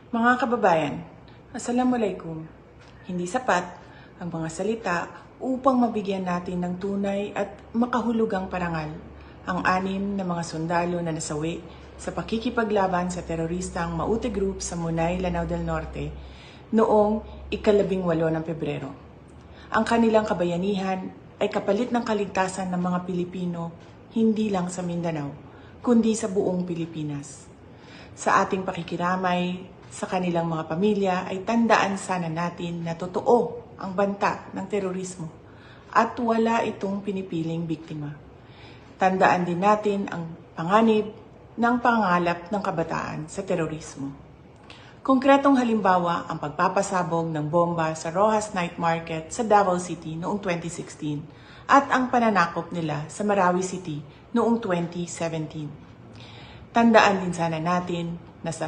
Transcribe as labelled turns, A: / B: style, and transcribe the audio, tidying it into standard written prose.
A: Mga kababayan, Assalamualaikum. Hindi sapat ang mga salita upang mabigyan natin ng tunay at makahulugang parangal ang 6 na mga sundalo na nasawi sa pakikipaglaban sa teroristang Maute Group sa Munay, Lanao del Norte noong ika-18 ng Pebrero. Ang kanilang kabayanihan ay kapalit ng kaligtasan ng mga Pilipino hindi lang sa Mindanao, kundi sa buong Pilipinas. Sa ating pakikiramay sa kanilang mga pamilya ay tandaan sana natin na totoo ang banta ng terorismo at wala itong pinipiling biktima. Tandaan din natin ang panganib ng pangalap ng kabataan sa terorismo. Konkretong halimbawa ang pagpapasabog ng bomba sa Rojas Night Market sa Davao City noong 2016 at ang pananakop nila sa Marawi City noong 2017. Tandaan din sana natin